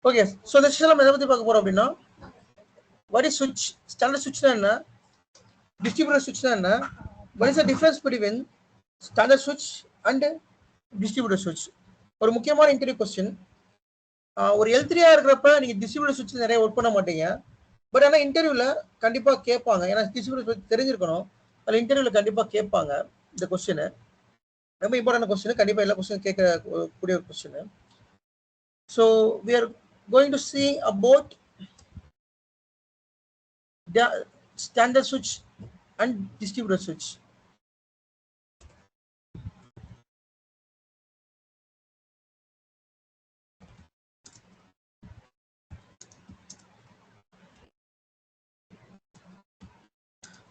Okay, so இந்த செஷனில் நம்ம எதை பற்றி பார்க்க போகிறோம் அப்படின்னா, வாட் இஸ் சுவிட்ச், ஸ்டாண்டர்ட் சுவிட்ச்னா என்ன, டிஸ்ட்ரிபியூட்டர் சுவிட்ச்னா என்ன, what is the difference between standard சுவிட்ச் அண்ட் டிஸ்ட்ரிபியூட்டர் சுவிட்ச். ஒரு முக்கியமான இன்டர்வியூ கொஸ்டின். ஒரு L3 இருக்கிறப்ப நீங்கள் டிஸ்ட்ரிபியூட்டர் சுவிட்ச் நிறைய ஒர்க் பண்ண மாட்டீங்க. பட் ஆனால் இன்டர்வியூவில் கண்டிப்பாக கேட்பாங்க, ஏன்னா டிஸ்ட்ரிபியூட்டர் சுவிட்ச் தெரிஞ்சிருக்கணும். அதில் இன்டர்வியூவில் கண்டிப்பாக கேட்பாங்க இந்த கொஸ்டின். ரொம்ப இம்பார்ட்டன்ட் கொஸ்டின், கண்டிப்பாக எல்லா கொஸ்டினும் கேட்கக்கூடிய ஒரு question. So we are going to see about the standard switch and distributor switch.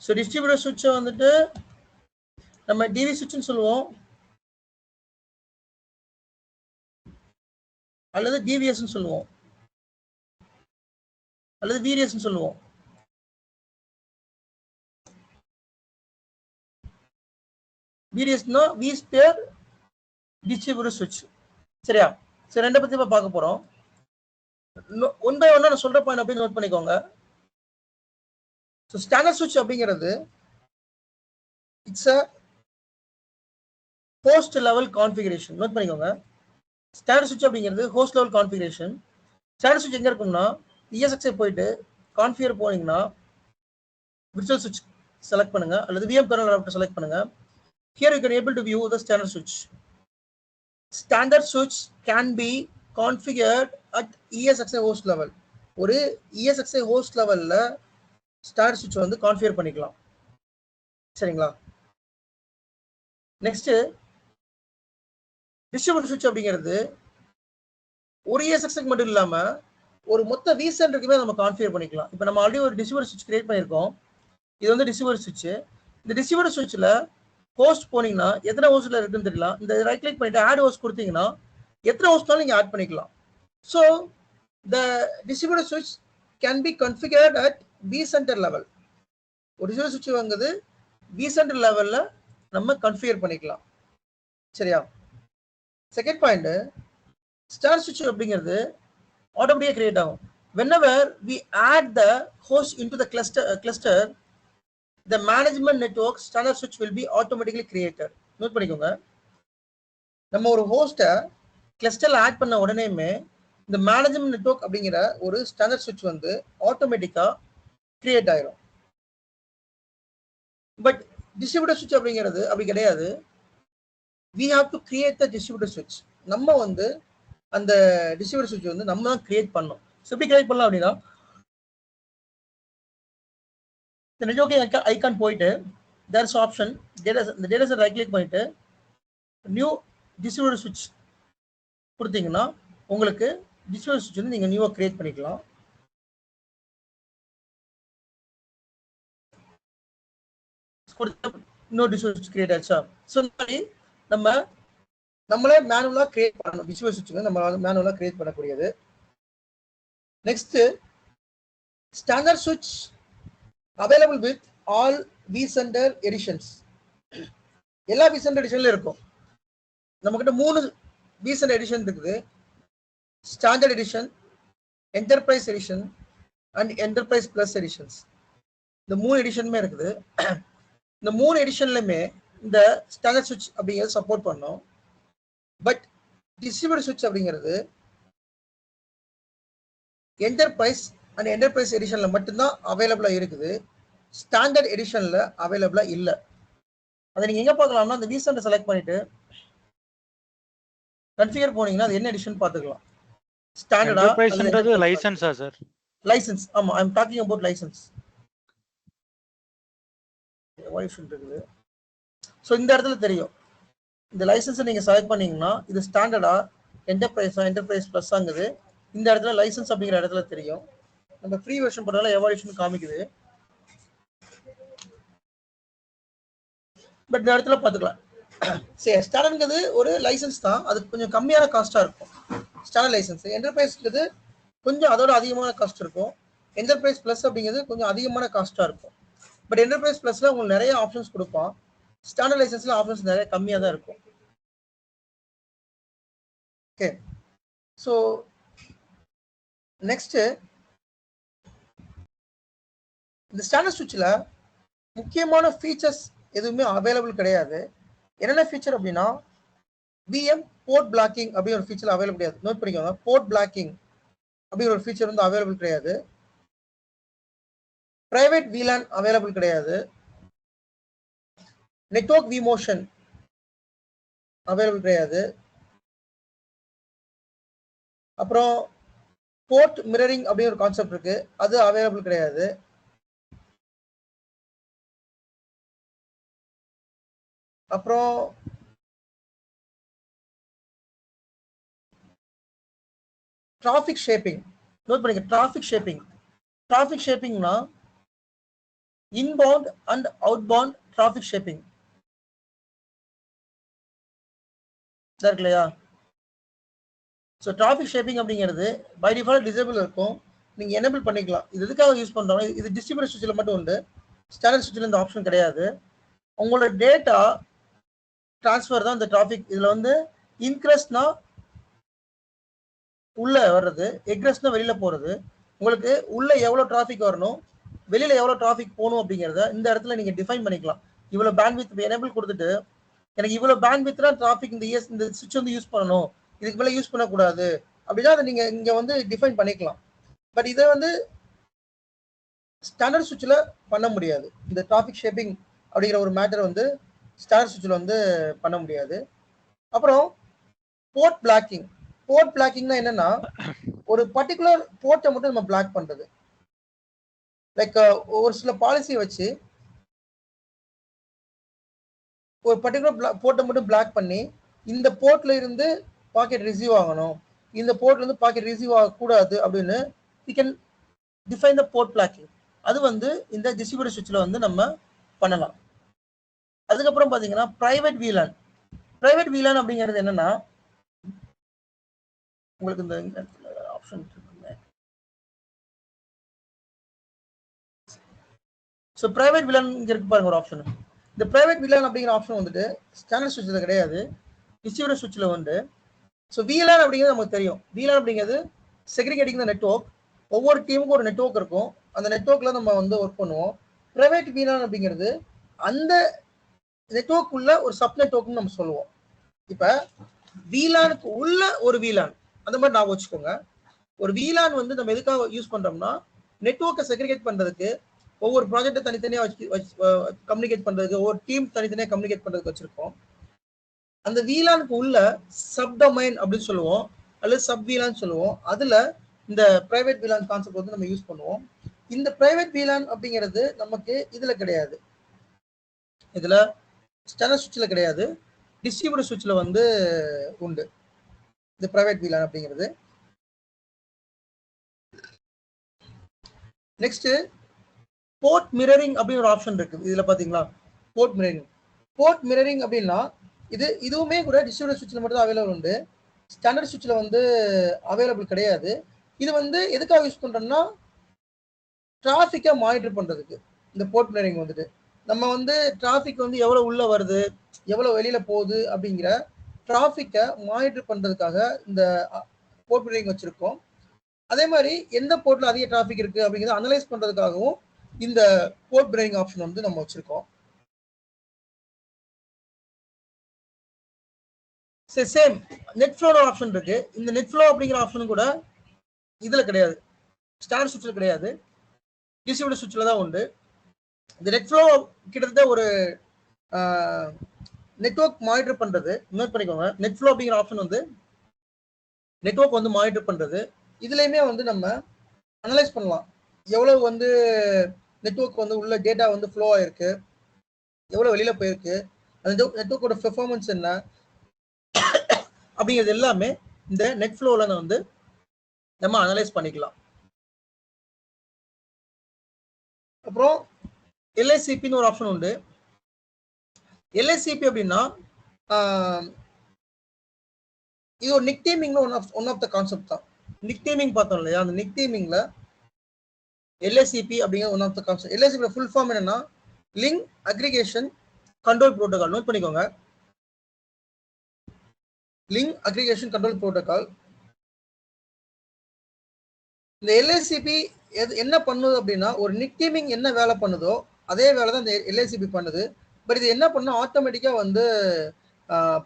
So distributor switch வந்துட்டு நம்ம DV switch னு சொல்லுவோம், அல்லது DVS னு சொல்லுவோம், அல்லது VDS னு சொல்லுவோம். VDS னா V ஸ்கொயர் டிஸ்ட்ரிபியூட்டர் சுவிட்ச். சரியா? சரி, ரெண்டை பத்தி பார்க்க போறோம். ஒன் பை ஒன்னா நான் சொல்ற பாயிண்ட் அப்படியே நோட் பண்ணிக்கோங்க. ஸோ ஸ்டாண்டர்ட் சுவிட்ச் அப்படிங்கிறது it's a host level configuration. Note பண்ணிக்கோங்க, ஸ்டாண்டர்ட் சுவிட்ச் அப்படிங்கிறது ஹோஸ்ட் லெவல் கான்ஃபிகரேஷன். ஸ்டாண்டர்ட் சுவிட்ச் எங்க இருக்கும்னா, ESXi போயிட்டு கான்ஃபிகர் போனீங்கன்னா விர்ச்சுவல் சுவிட்ச் செலக்ட் பண்ணுங்க, அல்லது VM கர்னல் அடாப்டர் செலக்ட் பண்ணுங்க. Here you can able to view the standard switch. Standard switch can be configured at ESXi host level. ஒரு ESXi host levelல standard switch வந்து கான்ஃபிகர் பண்ணிக்கலாம். சரிங்களா? நெக்ஸ்ட் டிஸ்ட்ரிபியூட்டர் சுவிட்ச் அப்படிங்கிறது ஒரு ESXi மட்டும் இல்லாம ஒரு மொத்த vCenterக்குமே நம்ம கான்ஃபிகர் பண்ணிக்கலாம். இப்போ நம்ம ஆல்ரெடி ஒரு டிஸ்ட்ரிபியூட்டர் சுவிட்ச் கிரியேட் பண்ணியிருக்கோம். இது வந்து டிஸ்ட்ரிபியூட்டர் சுவிட்ச். இந்த டிஸ்ட்ரிபியூட்டர் சுவிட்ச்ல ஹோஸ்ட் போனீங்கன்னா எத்தனை ஹோஸ்ட்ல இருக்குன்னு தெரியலாம். இந்த ரைட் கிளிக் பண்ணிட்டு ஆட் ஹோஸ்ட் கொடுத்தீங்கன்னா எத்தனை ஹோஸ்ட்னாலும் நீங்க ஆட் பண்ணிக்கலாம். ஸோ த டிஸ்ட்ரிபியூட்டர் சுவிட்ச் can be configured at vCenter level. ஒரு டிஸ்ட்ரிபியூட்டர் சுவிட்ச் வாங்குது vCenter லெவல்ல நம்ம கன்ஃபிகர் பண்ணிக்கலாம். சரியா? செகண்ட் பாயிண்ட், ஸ்டாண்டர்ட் சுவிட்ச் அப்படிங்கிறது ஆட்டோமேட்டிக்கா கிரியேட் ஆகும். whenever we add the host into the cluster, the management network standard switch will be automatically created. Note பண்ணிக்கோங்க, நம்ம ஒரு ஹோஸ்ட்டை கிளஸ்டர்ல ஆட் பண்ண உடனேமே இந்த மேனேஜ்மெண்ட் நெட்வொர்க் அப்படிங்கிற ஒரு ஸ்டாண்டர்ட் சுவிட்ச் வந்து ஆட்டோமேட்டிக்கா கிரியேட் ஆயிரும். பட் டிஸ்ட்ரிபியூட்டர் சுவிட்ச் அப்படிங்கிறது அப்படி கிடையாது. we have to create the distributor switch. நம்ம வந்து அந்த டிஸ்ட்ரிபியூட்டர் சுவிட்ச் வந்து நம்ம தான் கிரியேட் பண்ணோம். ஸோ எப்படி கிரியேட் பண்ணலாம் அப்படின்னா, இந்த நெட்வொர்க்கிங் ஐகான் போயிட்டு தேர் இஸ் ஆப்ஷன் இந்த டேட்டா செட் ரைட் கிளிக் பண்ணிட்டு நியூ டிஸ்ட்ரிபியூட்டர் சுவிட்ச் கொடுத்தீங்கன்னா உங்களுக்கு டிஸ்ட்ரிபியூட்டர் சுவிட்ச் வந்து நீங்க நியூவா கிரியேட் பண்ணிக்கலாம். இன்னொரு டிஸ்ட்ரிபியூட்டர் சுவிட்ச் கிரியேட் ஆச்சா? ஸோ இந்த மாதிரி நம்மளே மேனுவலா கிரியேட் பண்ணணும். டிஸ்ட்ரிபியூட்டர் சுவிட்ச் நம்ம மேனுவலா கிரியேட் பண்ணக்கூடியது. நெக்ஸ்ட், ஸ்டாண்டர்ட் சுவிட்ச் available with all vCenter editions. எல்லா vCenter எடிஷன்ல இருக்கும். நம்ம கிட்ட 3 vCenter எடிஷன் இருக்குது. Standard edition, enterprise edition and enterprise plus editions. இந்த 3 எடிஷனுமே இருக்குது. இந்த 3 எடிஷன்லயுமே இந்த ஸ்டாண்டர்ட் சுவிட்ச் அப்படிங்கிறது சப்போர்ட் பண்ணோம். பட் டிஸ்ட்ரிபியூட்டர் சுவிட்ச் அப்படிங்கிறது என்டர்பிரைஸ் அண்ட் என்டர்பிரைஸ் எடிஷன்ல மட்டும்தான் அவைலபிளா இருக்குது. ஸ்டாண்டர்ட் எடிஷன்ல அவைலபிளா இல்ல. அதை நீங்க எங்க பார்க்கலாம்னா, அந்த vCenter செலக்ட் பண்ணிட்டு கன்ஃபிகர் போனீங்கன்னா அது என்ன எடிஷன் பார்த்துக்கலாம். ஸ்டாண்டர்டா என்டர்பிரைஸ்ன்றது லைசென்ஸா சார்? லைசென்ஸ். ஆமா, ஐ அம் டாக்கிங் அபௌட் லைசென்ஸ். வாய்ஃபன் இருக்குது. ஸோ இந்த இடத்துல தெரியும், இந்த லைசென்ஸை நீங்க செலக்ட் பண்ணீங்கன்னா இது ஸ்டாண்டர்டா என்டர்பிரைஸா என்டர்பிரைஸ் பிளஸ் ஆகுது. இந்த இடத்துல லைசென்ஸ் அப்படிங்கிற இடத்துல தெரியும். நம்ம ஃப்ரீ வெர்ஷன் போட்டால எவால்யூஷன் காமிக்குது. பட் இந்த இடத்துல பார்த்துக்கலாம். சரி, ஸ்டாண்டர்ட்ங்கிறது ஒரு லைசென்ஸ் தான், அது கொஞ்சம் கம்மியான காஸ்டா இருக்கும் ஸ்டாண்டர்ட் லைசென்ஸ். என்டர்பிரைஸ்ங்கிறது கொஞ்சம் அதோட அதிகமான காஸ்ட் இருக்கும். என்டர்பிரைஸ் பிளஸ் அப்படிங்கிறது கொஞ்சம் அதிகமான காஸ்டா இருக்கும். பட் என்டர்பிரைஸ் பிளஸ்ல உங்களுக்கு நிறைய ஆப்ஷன்ஸ் கொடுப்பான். ஸ்டாண்டர்ட் லைசென்ஸ்ல ஆப்ஷன்ஸ் நிறைய கம்மியா தான் இருக்கும். ஓகே, ஸோ நெக்ஸ்ட் இந்த ஸ்டாண்டர்ட் சுவிட்சில் முக்கியமான ஃபீச்சர்ஸ் எதுவுமே அவைலபிள் கிடையாது. என்னென்ன ஃபீச்சர் அப்படின்னா விஎம் போர்ட் பிளாக்கிங் அப்படின்னு ஒரு ஃபீச்சர் அவைலபிள் கிடையாது. நோட் பண்ணிக்கோங்க, போர்ட் பிளாக்கிங் அப்படிங்கிற ஒரு ஃபீச்சர் வந்து அவைலபிள் கிடையாது. பிரைவேட் விலான் அவைலபிள் கிடையாது. நெட்வொர்க் விமோஷன் அவைலபிள் கிடையாது. அப்புறம் போர்ட் மிரரிங் அப்படின்னு ஒரு கான்செப்ட் இருக்கு, அது அவைலபிள் கிடையாது. அப்புறம் டிராஃபிக் ஷேப்பிங் நோட் பண்ணிக்க. டிராஃபிக் ஷேப்பிங்னா inbound and outbound traffic shaping இருக்கு இல்லையா? ஸோ டிராஃபிக் ஷேப்பிங் அப்படிங்கிறது பை டிஃபால்ட் டிசேபிள் இருக்கும், நீங்கள் எனேபிள் பண்ணிக்கலாம். இது எதுக்காக யூஸ் பண்ணுறோம், இது டிஸ்ட்ரிபியூட்டர் சுவிட்சில் மட்டும் உண்டு, ஸ்டாண்டர்ட் சுவிட்சில் இந்த ஆப்ஷன் கிடையாது. உங்களோட டேட்டா டிரான்ஸ்ஃபர் தான் இந்த டிராஃபிக். இதில் வந்து இன்க்ரெஸ்ட்னா உள்ள வர்றது, எக்ரெஸ்ட்னா வெளியில் போகிறது. உங்களுக்கு உள்ள எவ்வளோ டிராஃபிக் வரணும், வெளியில் எவ்வளோ டிராஃபிக் போகணும் அப்படிங்கிறத இந்த இடத்துல நீங்கள் டிஃபைன் பண்ணிக்கலாம். இவ்வளோ பேண்ட்வித் எனேபிள் கொடுத்துட்டு எனக்கு இவ்வளோ பேண்ட்வித்னா டிராஃபிக் இந்த சுவிட்ச் வந்து யூஸ் பண்ணணும், இதுக்கு மேலே யூஸ் பண்ணக்கூடாது அப்படின்னா அதை நீங்கள் இங்கே வந்து டிஃபைன் பண்ணிக்கலாம். பட் இதை வந்து ஸ்டாண்டர்ட் சுவிட்சில் பண்ண முடியாது. இந்த டிராஃபிக் ஷேப்பிங் அப்படிங்கிற ஒரு மேட்டர் வந்து ஸ்டாண்டர்ட் சுவிட்சில் வந்து பண்ண முடியாது. அப்புறம் போர்ட் பிளாக்கிங்னா என்னன்னா ஒரு பர்டிகுலர் போர்ட்டை மட்டும் நம்ம பிளாக் பண்றது. லைக் ஒரு சில பாலிசியை வச்சு ஒரு பர்டிகுலர் போர்ட்டை மட்டும் பிளாக் பண்ணி இந்த போர்ட்ல இருந்து பாக்கெட் ரிசீவ் ஆகணும், இந்த போர்ட்ல இருந்து பாக்கெட் ரிசீவ் ஆகக்கூடாது அப்படின்னு we can define the port blocking. அது வந்து இந்த டிஸ்ட்ரிபியூட்டர் சுவிட்சில் வந்து நம்ம பண்ணலாம். அதுக்கப்புறம் பார்த்தீங்கன்னா பிரைவேட் வீலான் அப்படிங்கிறது என்னன்னா உங்களுக்கு இந்த ஆப்ஷன் இருக்குங்க. ஸோ பிரைவேட் வீலான் இங்கே இருக்கு பாருங்க ஒரு ஆப்ஷன். இந்த பிரைவேட் வீலான் அப்படிங்கிற ஆப்ஷன் வந்துட்டு ஸ்டாண்டர்ட் சுவிட்சில் கிடையாது, டிஸ்ட்ரிபியூட்டர் சுவிட்சில் உண்டு. ஸோ வீலான் அப்படிங்கிறது நமக்கு தெரியும். வீலான் அப்படிங்கிறது செக்ரிகேட்டிங் த நெட்வொர்க். ஒவ்வொரு டீமுக்கும் ஒரு நெட்வொர்க் இருக்கும், அந்த நெட்வொர்க்ல நம்ம வந்து ஒர்க் பண்ணுவோம். பிரைவேட் வீலான் அப்படிங்கிறது அந்த நெட்வொர்க் உள்ள ஒரு சப் நெட்வொர்க்னு நம்ம சொல்லுவோம். இப்ப வீலானுக்கு உள்ள ஒரு வீலான் அந்த மாதிரி நான் வச்சுக்கோங்க. ஒரு வீலான் வந்து நம்ம எதுக்காக யூஸ் பண்றோம்னா நெட்வொர்க்கை செக்ரிகேட் பண்றதுக்கு, ஒவ்வொரு ப்ராஜெக்டை தனித்தனியா கம்யூனிகேட் பண்றதுக்கு, ஒவ்வொரு டீம் தனித்தனியா கம்யூனிகேட் பண்றதுக்கு வச்சிருக்கோம். அந்த வீலானுக்கு உள்ள சப் டொமைன் அப்படின்னு சொல்லுவோம், அல்லது சப் வீலான் சொல்லுவோம். அதுல இந்த பிரைவேட் வீலான் கான்செப்ட் வந்து நம்ம யூஸ் பண்ணுவோம். இந்த பிரைவேட் வீலான் அப்படிங்கிறது நமக்கு இதுல கிடையாது, இதுல ஸ்டாண்டர்ட் சுவிட்சில் கிடையாது, டிஸ்ட்ரிபியூட்டர் சுவிட்சில் வந்து உண்டு இந்த பிரைவேட் வீலான் அப்படிங்கிறது. நெக்ஸ்ட் போர்ட் மிரரிங் அப்படின்னு ஒரு ஆப்ஷன் இருக்கு. இதுல பாத்தீங்களா போர்ட் மிரரிங் அப்படின்னா இதுவுமே கூட டிஸ்ட்ரிபியூட்டர் சுவிட்சில் மட்டும் தான் அவைலபிள் உண்டு, ஸ்டாண்டர்ட் சுவிட்சில் வந்து அவைலபிள் கிடையாது. இது வந்து எதுக்காக யூஸ் பண்றோம்னா டிராஃபிக்கை மானிட்டர் பண்றதுக்கு. இந்த போர்ட் மிரரிங் வந்துட்டு நம்ம வந்து டிராஃபிக் வந்து எவ்வளவு உள்ள வருது, எவ்வளவு வெளியில போகுது அப்படிங்கிற டிராஃபிக்கை மானிட்டர் பண்றதுக்காக இந்த போர்ட் மிரரிங் வச்சிருக்கோம். அதே மாதிரி எந்த போர்ட்ல அதிக டிராஃபிக் இருக்கு அப்படிங்கிறத அனலைஸ் பண்றதுக்காகவும் இந்த போர்ட் மிரரிங் ஆப்ஷன் வந்து நம்ம வச்சிருக்கோம். சேம் நெட் ஃப்ளோ ஆப்ஷன் இருக்கு. இந்த நெட் ஃப்ளோ அப்படிங்கிற ஆப்ஷன் கூட இதுல கிடையாது, ஸ்டாண்டர்ட் சுவிட்சில் கிடையாது, டிஸ்ட்ரிபியூட்டர் சுவிட்சில் தான் உண்டு. இந்த நெட் ஃப்ளோ கிட்டத்தட்ட ஒரு நெட்வொர்க் மானிட்டர் பண்றது. நோட் பண்ணிக்கோங்க, நெட் ஃப்ளோ அப்படிங்கிற ஆப்ஷன் வந்து நெட்வொர்க் வந்து மானிட்டர் பண்றது. இதுலயுமே வந்து நம்ம அனலைஸ் பண்ணலாம் எவ்வளவு வந்து நெட்வொர்க் வந்து உள்ள டேட்டா வந்து ஃப்ளோ ஆயிருக்கு, எவ்வளவு வெளியில போயிருக்கு, அந்த நெட்வொர்க்கோட பெர்ஃபார்மன்ஸ் என்ன அப்படிங்கிறது எல்லாமே இந்த நெட் ஃப்ளோல வந்து நம்ம அனலைஸ் பண்ணிக்கலாம். அப்புறம் எல்ஐசிபின்னு ஒரு ஆப்ஷன் உண்டு. எல்ஐசிபி அப்படின்னா இது ஒரு நிக் டீமிங்ல ஒன் ஆஃப் த கான்செப்ட் தான். நிக் டீமிங் பார்த்தோம் இல்லையா, அந்த நிக் டீமிங்ல எல்ஐசிபி அப்படிங்கிற one of the concept. LICP full form என்னன்னா link aggregation control protocol. Note பண்ணிக்கோங்க, லிங்க் அக்ரிகேஷன் கண்ட்ரோல் புரோட்டோகால். இந்த எல்ஏசிபி என்ன பண்ணுது அப்படின்னா ஒரு நிக் டீமிங் என்ன வேலை பண்ணுதோ அதே வேலை தான் இந்த எல்ஏசிபி பண்ணுது. பட் இது என்ன பண்ணும் ஆட்டோமேட்டிக்கா வந்து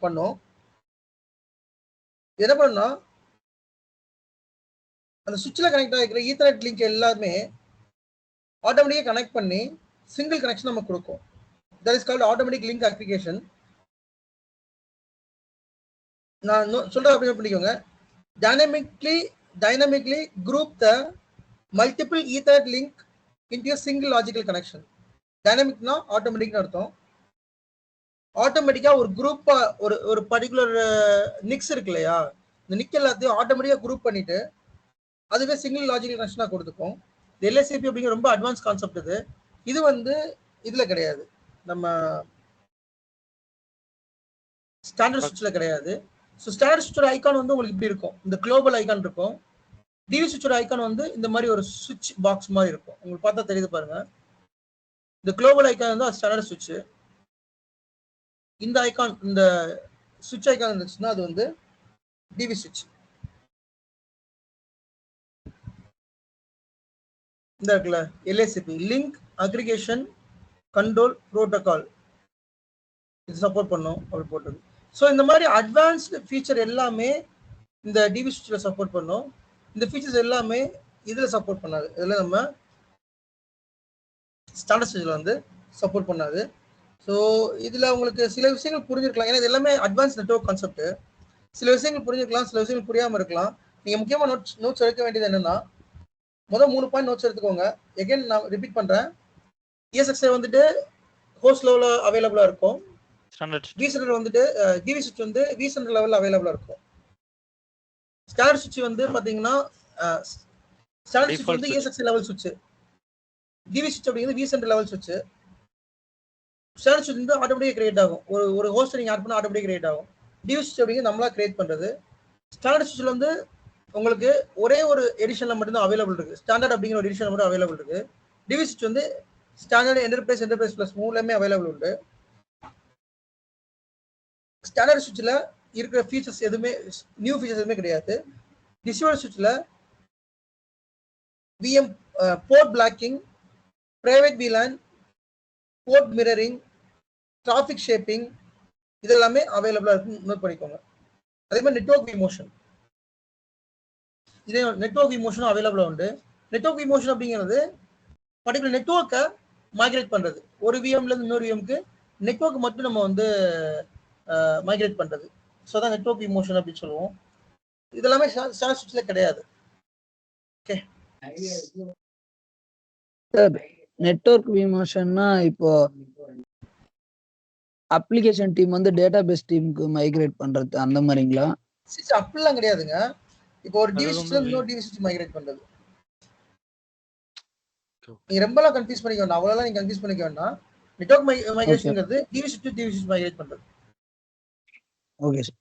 பண்ணும். என்ன பண்ணுன்னா அந்த சுவிட்சில் கனெக்ட் ஆகிக்கிற ஈத்தர்நெட் லிங்க் எல்லாமே ஆட்டோமேட்டிக்காக கனெக்ட் பண்ணி சிங்கிள் கனெக்ஷன் நமக்கு கொடுக்கும். That is called automatic link aggregation. நான் சொல்றேன் அப்படின்னு பண்ணிக்கோங்க. Dynamically group the multiple ethernet link into a single logical connection. டைனமிக்னா ஆட்டோமேட்டிக்னு அர்த்தம். ஆட்டோமேட்டிக்கா ஒரு குரூப்பா ஒரு பர்டிகுலர் நிக்ஸ் இருக்கு இல்லையா, இந்த நிக் எல்லாத்தையும் ஆட்டோமேட்டிக்கா குரூப் பண்ணிட்டு அதுவே சிங்கிள் லாஜிக்கல் கனெக்ஷனா கொடுத்துக்கும். எல்எஸ்சிபி அப்படிங்கிற ரொம்ப அட்வான்ஸ் கான்செப்ட் இது. இது வந்து இதுல கிடையாது, நம்ம ஸ்டாண்டர்ட் சுவிட்ச்ல கிடையாது. ஸோ ஸ்டாண்டர்ட் சுவிட்சோட ஐக்கான் வந்து உங்களுக்கு இப்படி இருக்கும், இந்த குளோபல் ஐக்கான் இருக்கும். டிவி சுவிட்சோட ஐக்கான் வந்து இந்த மாதிரி ஒரு சுவிட்ச் பாக்ஸ் மாதிரி இருக்கும். உங்களுக்கு பார்த்தா தெரியுது பாருங்க. இந்த குளோபல் ஐக்கான் வந்து ஸ்டாண்டர்ட் சுவிட்ச். இந்த ஐக்கான், இந்த சுவிட்ச் ஐக்கான் இருந்துச்சுன்னா அது வந்து டிவி சுவிட்ச். இந்த இருக்குல்ல எல்ஏசிபி, லிங்க் அக்ரிகேஷன் கண்ட்ரோல் புரோட்டோகால், இது சப்போர்ட் பண்ணும் அப்படி போட்டது. ஸோ இந்த மாதிரி அட்வான்ஸ்டு ஃபீச்சர் எல்லாமே இந்த டிவி சுவிட்சில் சப்போர்ட் பண்ணும். இந்த ஃபீச்சர்ஸ் எல்லாமே இதில் சப்போர்ட் பண்ணாது. இதில் நம்ம ஸ்டாண்டர்ட் சுவிட்சில் வந்து சப்போர்ட் பண்ணாது. ஸோ இதில் உங்களுக்கு சில விஷயங்கள் புரிஞ்சிருக்கலாம், ஏன்னா இது எல்லாமே அட்வான்ஸ் நெட்வொர்க் கான்செப்ட். சில விஷயங்கள் புரிஞ்சிருக்கலாம், சில விஷயங்கள் புரியாமல் இருக்கலாம். நீங்கள் முக்கியமாக நோட்ஸ் எடுக்க வேண்டியது என்னன்னா, முதல் 3 பாயிண்ட் நோட்ஸ் எடுத்துக்கோங்க. எகைன் நான் ரிப்பீட் பண்ணுறேன். ESXi வந்துட்டு ஹோஸ்ட் லெவலில் அவைலபிளாக இருக்கும். விசென்டர் வந்துட்டு டிவி சுவிட்ச் வந்து விசென்டர் லெவலில் அவைலபிளாக இருக்கும். ஸ்டாண்டர்ட் சுவிட்ச் வந்து பார்த்தீங்கன்னா ஸ்டாண்டர்ட் சுவிட்ச் வந்து ESXi லெவல் சுவிட்ச், டிவி சுவிட்ச் அப்படிங்கிறது விசென்டர் லெவல் சுவிட்ச். ஸ்டாண்டர்ட் சுவிட்ச் வந்து ஆட்டோமேட்டிக்காக கிரியேட் ஆகும், ஒரு ஹோஸ்ட் நீங்கள் ஆட் பண்ணால் ஆட்டோமேட்டிக் கிரியேட் ஆகும். டிவி சுவிட்ச் அப்படிங்கிறது நம்மளா கிரியேட் பண்ணுறது. ஸ்டாண்டர்ட் சுவிட்சில் வந்து உங்களுக்கு ஒரே ஒரு எடிஷன்ல மட்டும்தான் அவைலபிள் இருக்கு, ஸ்டாண்டர்ட் அப்படிங்கிற ஒரு எடிஷன் மட்டும் அவைலபிள் இருக்கு. டிவி சுவிட்ச் வந்து ஸ்டாண்டர்ட், என்டர்பிரைஸ் பிளஸ் மூணுமே அவைலபிள் உண்டு. ஸ்டாண்டர்ட் சுவிட்சில் இருக்கிற ஃபீச்சர்ஸ் எதுவுமே, நியூ ஃபீச்சர்ஸ் எதுவுமே கிடையாது. டிஸ்ட்ரிபியூட்டர் சுவிட்சில் VM port blocking, private VLAN, port mirroring, traffic shaping, இதெல்லாமே அவைலபிளா இருக்கு, நோட் பண்ணிக்கோங்க. அதே மாதிரி நெட்வொர்க் விமோஷன், இதே நெட்வொர்க் விமோஷனும் அவைலபிளா உண்டு. நெட்வொர்க் விமோஷன் அப்படிங்கிறது பர்டிகுலர் நெட்வொர்க்கை மைக்ரேட் பண்றது, ஒரு விஎம்ல இருந்து இன்னொரு விஎம்க்கு நெட்வொர்க் மட்டும் நம்ம வந்து மைக்ரேட் பண்றது. ஸோ தான் நெட்வொர்க் விமோஷன் அப்படின்னு சொல்லுவோம். இதெல்லாமே ஸ்டாண்டர்ட் சுவிட்ச்ல கிடையாது. ஓகே சார், நெட்வொர்க் விமோஷன்னா இப்போ அப்ளிகேஷன் டீம் வந்து டேட்டாபேஸ் டீமுக்கு மைக்ரேட் பண்றது அந்த மாதிரிங்களா? அப்படிலாம் கிடையாதுங்க. இப்போ ஒரு டிவி சுவிட்ச்ல இன்னொரு டிவி சுவிட்ச் மைக்ரேட் பண்றது. நீங்க ரொம்பலாம் கன்ஃபியூஸ் பண்ணிக்க வேண்டாம், அவ்வளவுலாம் நீங்க கன்ஃபியூஸ் பண்ணிக்க வேண்டாம். நெட்வொர்க் மைக்ரேஷன்ங்கிறது டிவி சுவிட்ச் மைக்ரேட் பண்றது. Okay sir.